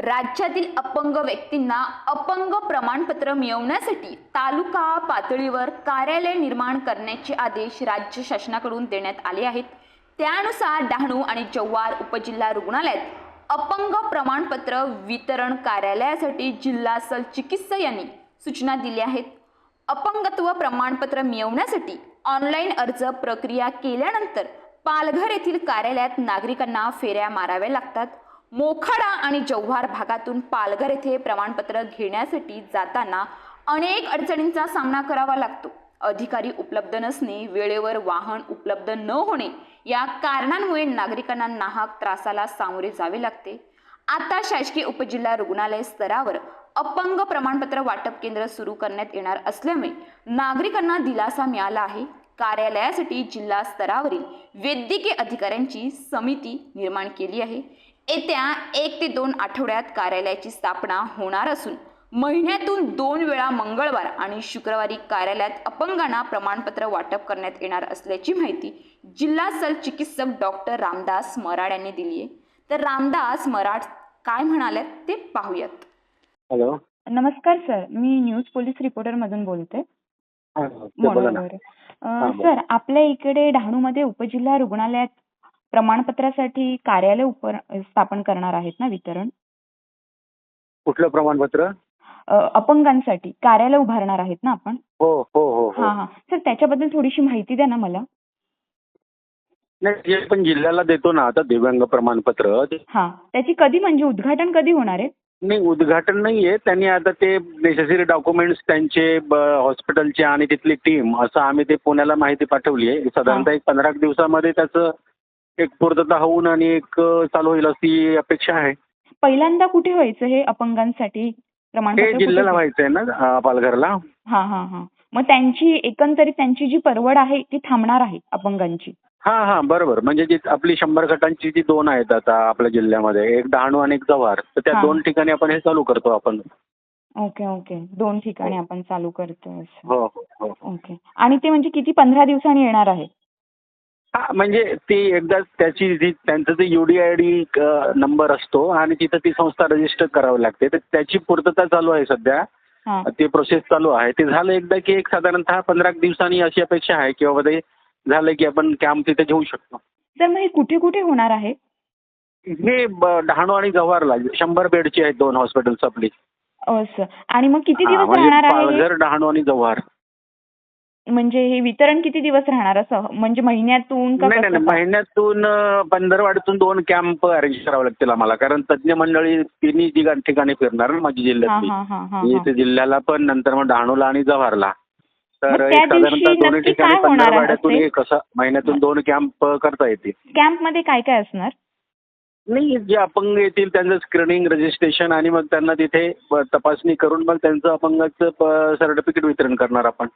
राज्यातील अपंग व्यक्तींना अपंग प्रमाणपत्र मिळवण्यासाठी तालुका पातळीवर कार्यालय निर्माण करण्याचे आदेश राज्य शासनाकडून देण्यात आले आहेत। त्यानुसार डहाणू आणि जव्हार उपजिल्हा रुग्णालयात अपंग प्रमाणपत्र वितरण कार्यालयासाठी जिल्हा शल्य चिकित्सक यांनी सूचना दिल्या आहेत। अपंगत्व प्रमाणपत्र मिळवण्यासाठी ऑनलाईन अर्ज प्रक्रिया केल्यानंतर पालघर येथील कार्यालयात नागरिकांना फेऱ्या माराव्या लागतात। मोखाडा आणि जव्हार भागातून पालघर येथे प्रमाणपत्र घेण्यासाठी जाताना अनेक अडचणींचा सामना करावा लागतो। अधिकारी उपलब्ध नसणे, वेळेवर वाहन उपलब्ध न होणे या कारणांमुळे नागरिकांना नाहक त्रासाला सामोरे जावे लागते। आता शासकीय उपजिल्हा रुग्णालय स्तरावर अपंग प्रमाणपत्र वाटप केंद्र सुरू करण्यात येणार असल्यामुळे नागरिकांना दिलासा मिळाला आहे। कार्यालयासाठी जिल्हा स्तरावरील वैद्यकीय अधिकाऱ्यांची समिती निर्माण केली आहे। येत्या 1 ते 2 आठवड्यात कार्यालयाची स्थापना होणार असून महिन्यातून 2 वेळा मंगळवार आणि शुक्रवारी कार्यालयात अपंगांना प्रमाणपत्र वाटप करण्यात येणार असल्याची माहिती जिल्हा शल्य चिकित्सक डॉक्टर रामदास मराड यांनी दिली आहे। तर रामदास मराड काय म्हणाले ते पाहूयात। हॅलो, नमस्कार सर, मी न्यूज पोलीस रिपोर्टर मधून बोलते। बोला ना. सर, आपल्या इकडे डहाणूमध्ये उपजिल्हा रुग्णालयात प्रमाणपत्रासाठी कार्यालय स्थापन करणार आहेत ना, वितरण? कुठलं प्रमाणपत्र? अपंगांसाठी कार्यालय उभारणार आहेत ना आपण? हो हो हो हो. हा. सर, त्याच्याबद्दल थोडीशी माहिती द्या ना मला। नाही, जे पण जिल्ह्याला देतो ना आता दिव्यांग प्रमाणपत्र, त्याची कधी, म्हणजे उद्घाटन कधी होणार आहे? नाही, उद्घाटन नाहीये. त्यांनी आता ते नेसेसरी डॉक्युमेंट्स त्यांचे हॉस्पिटलचे आणि तिथली टीम असं आम्ही ते पुण्याला माहिती पाठवली आहे। साधारणतः 15 दिवसामध्ये त्याचं एक पूर्तता होऊन आणि एक चालू होईल अशी अपेक्षा आहे। पहिल्यांदा कुठे व्हायचं हे अपंगांसाठी प्रमाणपत्र? हे जिल्ह्याला व्हायचंय ना, पालघरला। हा. मग त्यांची एकंदरीत त्यांची जी परवड आहे ती थांबणार आहे अपंगांची? हा, बरोबर। म्हणजे जी आपली 100 गटांची जी 2 आहेत आता आपल्या जिल्ह्यामध्ये, एक डहाणू आणि एक जव्हार, तर त्या 2 ठिकाणी आपण हे चालू करतो आपण। ओके, 2 ठिकाणी आपण चालू करतो। हो. ओके. आणि ते म्हणजे किती 15 दिवसांनी येणार आहे? हा, म्हणजे ती एकदा त्यांचं ते UDID नंबर असतो आणि तिथं ती संस्था रजिस्टर करावी लागते, तर त्याची पूर्तता चालू आहे सध्या। ती प्रोसेस चालू आहे। ते झालं एकदा की एक साधारणतः 15 दिवसांनी अशी अपेक्षा आहे की बाबा ते झालं की आपण कॅम्प तिथे घेऊ शकतो। तर मग हे कुठे कुठे होणार आहे? हे डहाणू आणि जव्हारला 100 बेडची आहेत 2 हॉस्पिटल्स आपली। असं. आणि मग किती दिवस म्हणजे राहणार आहे? पालघर, डहाणू आणि जव्हार। म्हणजे हे वितरण किती दिवस राहणार असं, म्हणजे महिन्यातून का? नाही, महिन्यातून 15वाड्यातून 2 कॅम्प अरेंज करावे लागतील आम्हाला, कारण तज्ञ मंडळी तिन्ही ठिकाणी फिरणार ना माझी जिल्ह्यातली। इथे जिल्ह्याला पण, नंतर मग डहाणूला आणि जव्हारला। तर साधारणतः 2 ठिकाणी 15वाड्यातून एक असं महिन्यातून 2 कॅम्प करता येतील। कॅम्प मध्ये काय काय असणार? नाही, जे अपंग येतील त्यांचं स्क्रीनिंग, रजिस्ट्रेशन आणि मग त्यांना तिथे तपासणी करून मग त्यांचं अपंगाचं सर्टिफिकेट वितरण करणार आपण।